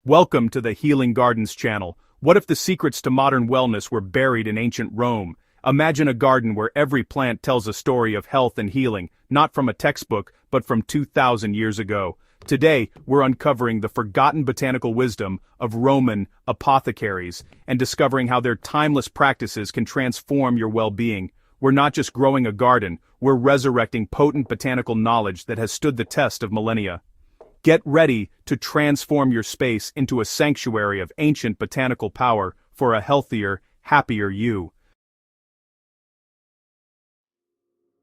Welcome to the Healing Gardens channel. What if the secrets to modern wellness were buried in ancient Rome? Imagine a garden where every plant tells a story of health and healing, not from a textbook, but from 2,000 years ago. Today, we're uncovering the forgotten botanical wisdom of Roman apothecaries and discovering how their timeless practices can transform your well-being. We're not just growing a garden, we're resurrecting potent botanical knowledge that has stood the test of millennia. Get ready to transform your space into a sanctuary of ancient botanical power for a healthier, happier you.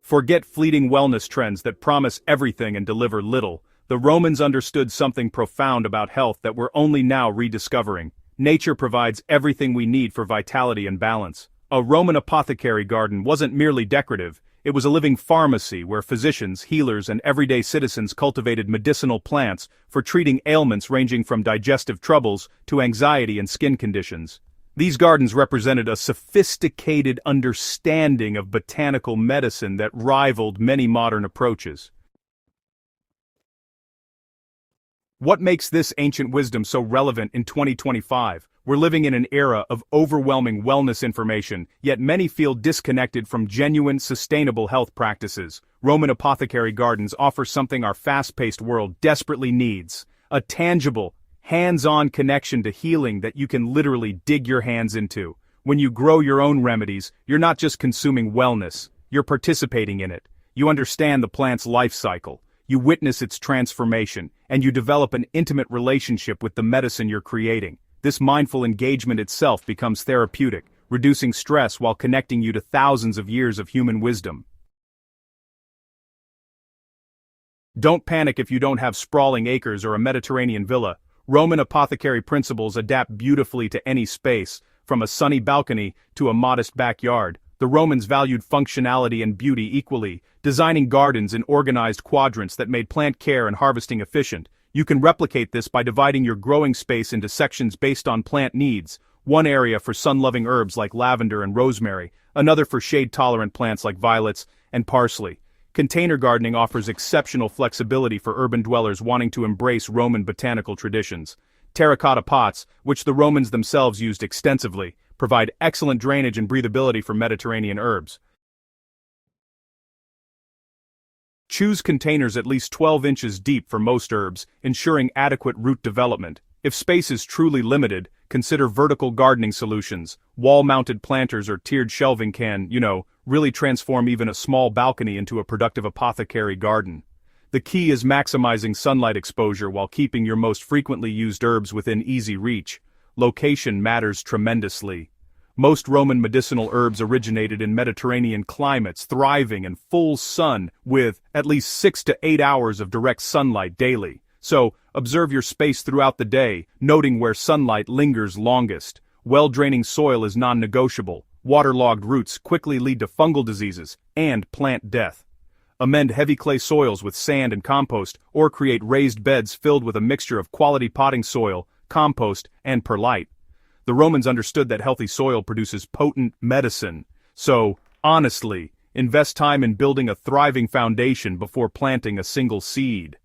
Forget fleeting wellness trends that promise everything and deliver little. The Romans understood something profound about health that we're only now rediscovering. Nature provides everything we need for vitality and balance. A Roman apothecary garden wasn't merely decorative, it was a living pharmacy where physicians, healers, and everyday citizens cultivated medicinal plants for treating ailments ranging from digestive troubles to anxiety and skin conditions. These gardens represented a sophisticated understanding of botanical medicine that rivaled many modern approaches. What makes this ancient wisdom so relevant in 2025? We're living in an era of overwhelming wellness information, yet many feel disconnected from genuine, sustainable health practices. Roman apothecary gardens offer something our fast-paced world desperately needs: a tangible, hands-on connection to healing that you can literally dig your hands into. When you grow your own remedies, you're not just consuming wellness, you're participating in it. You understand the plant's life cycle, you witness its transformation, and you develop an intimate relationship with the medicine you're creating. This mindful engagement itself becomes therapeutic, reducing stress while connecting you to thousands of years of human wisdom. Don't panic if you don't have sprawling acres or a Mediterranean villa. Roman apothecary principles adapt beautifully to any space, from a sunny balcony to a modest backyard. The Romans valued functionality and beauty equally, designing gardens in organized quadrants that made plant care and harvesting efficient. You can replicate this by dividing your growing space into sections based on plant needs: one area for sun-loving herbs like lavender and rosemary, another for shade-tolerant plants like violets and parsley. Container gardening offers exceptional flexibility for urban dwellers wanting to embrace Roman botanical traditions. Terracotta pots, which the Romans themselves used extensively, provide excellent drainage and breathability for Mediterranean herbs. Choose containers at least 12 inches deep for most herbs, ensuring adequate root development. If space is truly limited, consider vertical gardening solutions. Wall-mounted planters or tiered shelving can, really transform even a small balcony into a productive apothecary garden. The key is maximizing sunlight exposure while keeping your most frequently used herbs within easy reach. Location matters tremendously. Most Roman medicinal herbs originated in Mediterranean climates, thriving in full sun with at least 6 to 8 hours of direct sunlight daily. So, observe your space throughout the day, noting where sunlight lingers longest. Well-draining soil is non-negotiable. Waterlogged roots quickly lead to fungal diseases and plant death. Amend heavy clay soils with sand and compost, or create raised beds filled with a mixture of quality potting soil, compost, and perlite. The Romans understood that healthy soil produces potent medicine. So, honestly, invest time in building a thriving foundation before planting a single seed.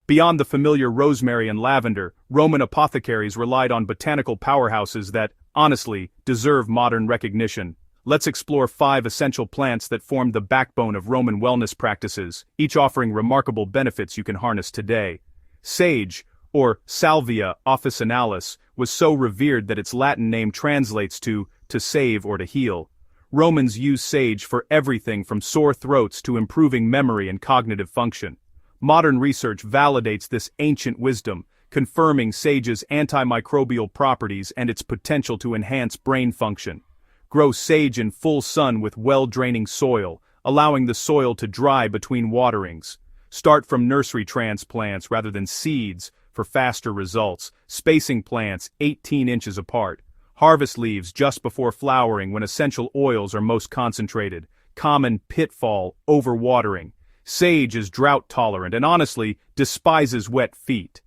Beyond the familiar rosemary and lavender, Roman apothecaries relied on botanical powerhouses that, honestly, deserve modern recognition. Let's explore 5 essential plants that formed the backbone of Roman wellness practices, each offering remarkable benefits you can harness today. Sage, or Salvia officinalis, was so revered that its Latin name translates to save or to heal. Romans used sage for everything from sore throats to improving memory and cognitive function. Modern research validates this ancient wisdom, confirming sage's antimicrobial properties and its potential to enhance brain function. Grow sage in full sun with well-draining soil, allowing the soil to dry between waterings. Start from nursery transplants rather than seeds for faster results, spacing plants 18 inches apart. Harvest leaves just before flowering when essential oils are most concentrated. Common pitfall: overwatering. Sage is drought tolerant and honestly despises wet feet.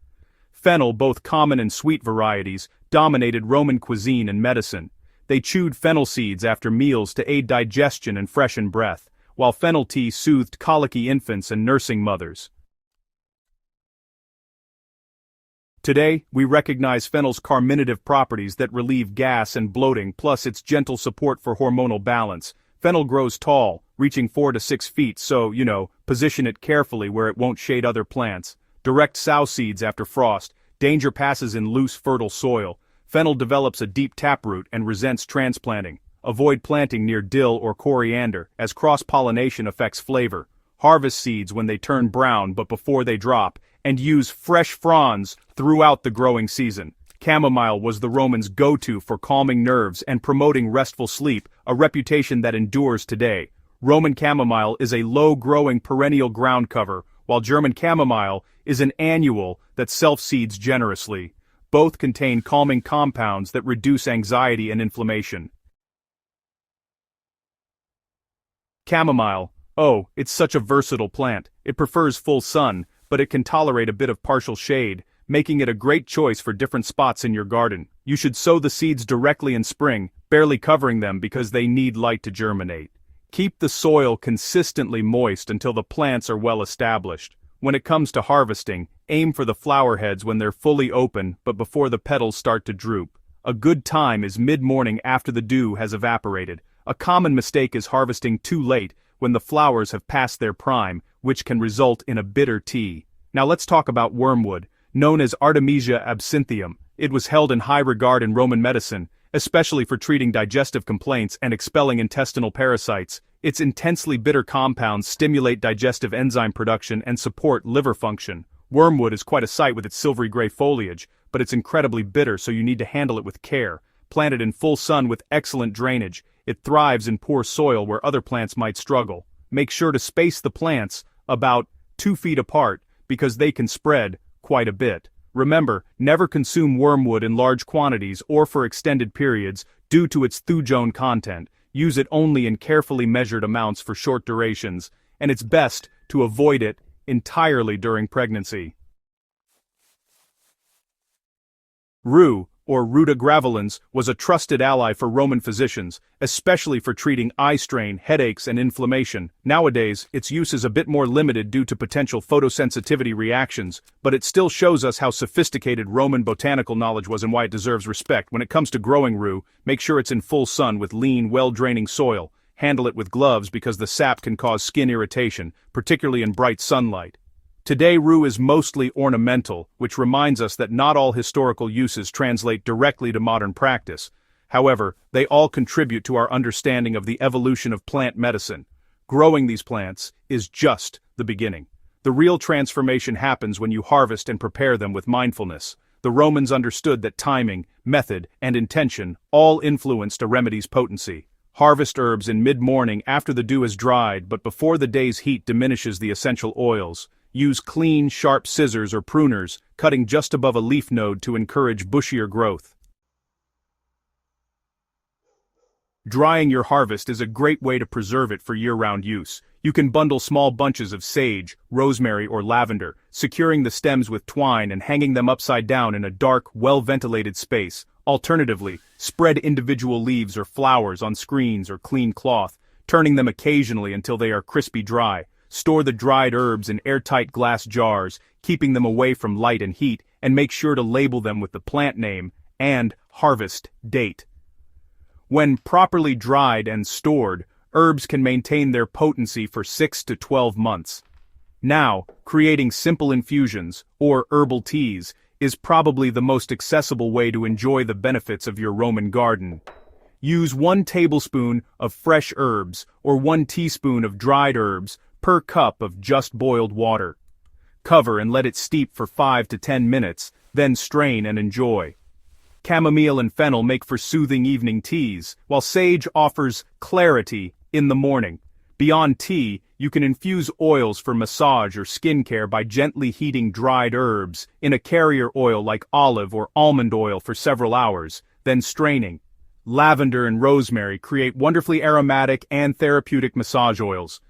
Fennel, both common and sweet varieties, dominated Roman cuisine and medicine. They chewed fennel seeds after meals to aid digestion and freshen breath, while fennel tea soothed colicky infants and nursing mothers. Today, we recognize fennel's carminative properties that relieve gas and bloating, plus its gentle support for hormonal balance. Fennel grows tall, reaching 4 to 6 feet, so, position it carefully where it won't shade other plants. Direct sow seeds after frost. Danger passes in loose, fertile soil. Fennel develops a deep taproot and resents transplanting. Avoid planting near dill or coriander, as cross-pollination affects flavor. Harvest seeds when they turn brown but before they drop, and use fresh fronds throughout the growing season. Chamomile was the Romans' go-to for calming nerves and promoting restful sleep, a reputation that endures today. Roman chamomile is a low-growing perennial ground cover, while German chamomile is an annual that self-seeds generously. Both contain calming compounds that reduce anxiety and inflammation. Chamomile. Oh, it's such a versatile plant. It prefers full sun, but it can tolerate a bit of partial shade, making it a great choice for different spots in your garden. You should sow the seeds directly in spring, barely covering them because they need light to germinate. Keep the soil consistently moist until the plants are well established. When it comes to harvesting, aim for the flower heads when they're fully open but before the petals start to droop. A good time is mid-morning after the dew has evaporated. A common mistake is harvesting too late, when the flowers have passed their prime, which can result in a bitter tea. Now let's talk about wormwood. Known as Artemisia absinthium, it was held in high regard in Roman medicine, especially for treating digestive complaints and expelling intestinal parasites. Its intensely bitter compounds stimulate digestive enzyme production and support liver function. Wormwood is quite a sight with its silvery gray foliage, but it's incredibly bitter, so you need to handle it with care. Planted in full sun with excellent drainage, it thrives in poor soil where other plants might struggle. Make sure to space the plants about 2 feet apart because they can spread quite a bit. Remember, never consume wormwood in large quantities or for extended periods due to its thujone content. Use it only in carefully measured amounts for short durations, and it's best to avoid it entirely during pregnancy. Rue, or Ruta graveolens, was a trusted ally for Roman physicians, especially for treating eye strain, headaches, and inflammation. Nowadays, its use is a bit more limited due to potential photosensitivity reactions, but it still shows us how sophisticated Roman botanical knowledge was and why it deserves respect. When it comes to growing rue, make sure it's in full sun with lean, well-draining soil. Handle it with gloves because the sap can cause skin irritation, particularly in bright sunlight. Today rue is mostly ornamental, which reminds us that not all historical uses translate directly to modern practice. However, they all contribute to our understanding of the evolution of plant medicine. Growing these plants is just the beginning. The real transformation happens when you harvest and prepare them with mindfulness. The Romans understood that timing, method, and intention all influenced a remedy's potency. Harvest herbs in mid-morning after the dew has dried but before the day's heat diminishes the essential oils. Use clean, sharp scissors or pruners, cutting just above a leaf node to encourage bushier growth. Drying your harvest is a great way to preserve it for year-round use. You can bundle small bunches of sage, rosemary, or lavender, securing the stems with twine and hanging them upside down in a dark, well-ventilated space. Alternatively, spread individual leaves or flowers on screens or clean cloth, turning them occasionally until they are crispy dry. Store the dried herbs in airtight glass jars, keeping them away from light and heat, and make sure to label them with the plant name and harvest date. When properly dried and stored, herbs can maintain their potency for 6 to 12 months. Now, creating simple infusions, or herbal teas, is probably the most accessible way to enjoy the benefits of your Roman garden. Use 1 tablespoon of fresh herbs or 1 teaspoon of dried herbs per cup of just boiled water. Cover and let it steep for 5 to 10 minutes, then strain and enjoy. Chamomile and fennel make for soothing evening teas, while sage offers clarity in the morning. Beyond tea, you can infuse oils for massage or skincare by gently heating dried herbs in a carrier oil like olive or almond oil for several hours, then straining. Lavender and rosemary create wonderfully aromatic and therapeutic massage oils.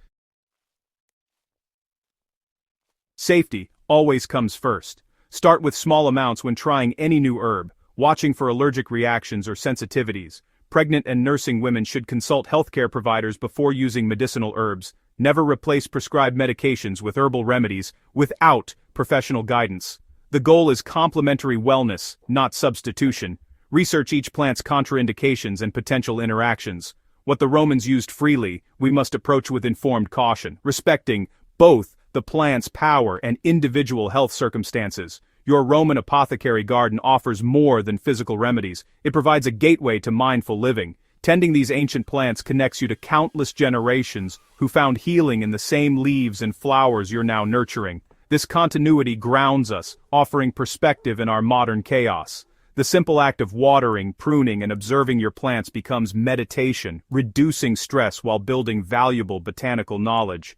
Safety always comes first. Start with small amounts when trying any new herb, watching for allergic reactions or sensitivities. Pregnant and nursing women should consult healthcare providers before using medicinal herbs. Never replace prescribed medications with herbal remedies without professional guidance. The goal is complementary wellness, not substitution. Research each plant's contraindications and potential interactions. What the Romans used freely, we must approach with informed caution, respecting both the plant's power and individual health circumstances. Your Roman apothecary garden offers more than physical remedies. It provides a gateway to mindful living. Tending these ancient plants connects you to countless generations who found healing in the same leaves and flowers you're now nurturing. This continuity grounds us, offering perspective in our modern chaos. The simple act of watering, pruning, and observing your plants becomes meditation, reducing stress while building valuable botanical knowledge.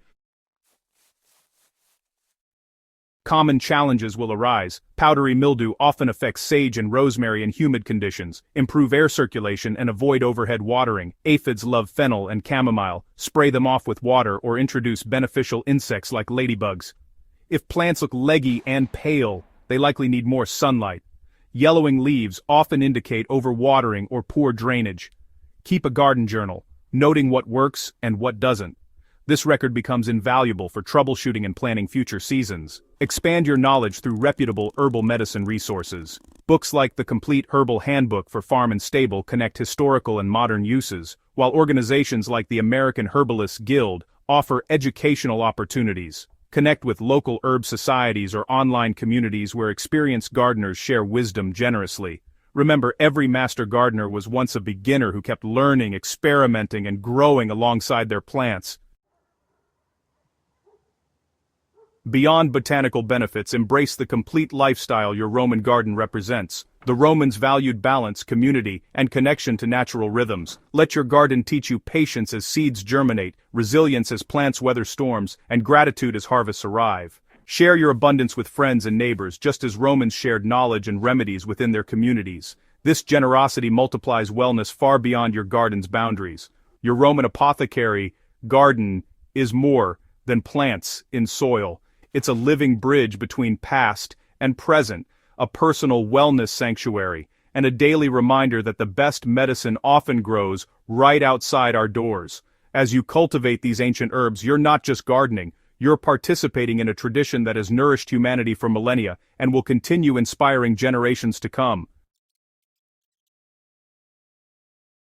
Common challenges will arise. Powdery mildew often affects sage and rosemary in humid conditions. Improve air circulation and avoid overhead watering. Aphids love fennel and chamomile. Spray them off with water or introduce beneficial insects like ladybugs. If plants look leggy and pale, they likely need more sunlight. Yellowing leaves often indicate overwatering or poor drainage. Keep a garden journal, noting what works and what doesn't. This record becomes invaluable for troubleshooting and planning future seasons. Expand your knowledge through reputable herbal medicine resources. Books like the Complete Herbal Handbook for Farm and Stable connect historical and modern uses, while organizations like the American Herbalists Guild offer educational opportunities. Connect with local herb societies or online communities where experienced gardeners share wisdom generously. Remember, every master gardener was once a beginner who kept learning, experimenting, and growing alongside their plants. Beyond botanical benefits, embrace the complete lifestyle your Roman garden represents. The Romans valued balance, community, and connection to natural rhythms. Let your garden teach you patience as seeds germinate, resilience as plants weather storms, and gratitude as harvests arrive. Share your abundance with friends and neighbors, just as Romans shared knowledge and remedies within their communities. This generosity multiplies wellness far beyond your garden's boundaries. Your Roman apothecary garden is more than plants in soil. It's a living bridge between past and present, a personal wellness sanctuary, and a daily reminder that the best medicine often grows right outside our doors. As you cultivate these ancient herbs, you're not just gardening, you're participating in a tradition that has nourished humanity for millennia and will continue inspiring generations to come.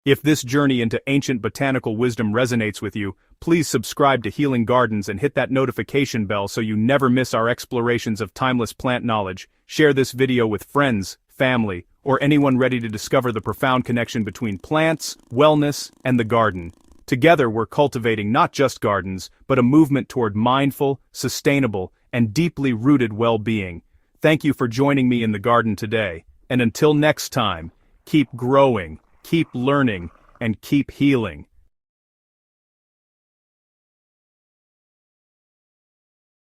If this journey into ancient botanical wisdom resonates with you, please subscribe to Healing Gardens and hit that notification bell so you never miss our explorations of timeless plant knowledge. Share this video with friends, family, or anyone ready to discover the profound connection between plants, wellness, and the garden. Together we're cultivating not just gardens, but a movement toward mindful, sustainable, and deeply rooted well-being. Thank you for joining me in the garden today, and until next time, keep growing, keep learning, and keep healing.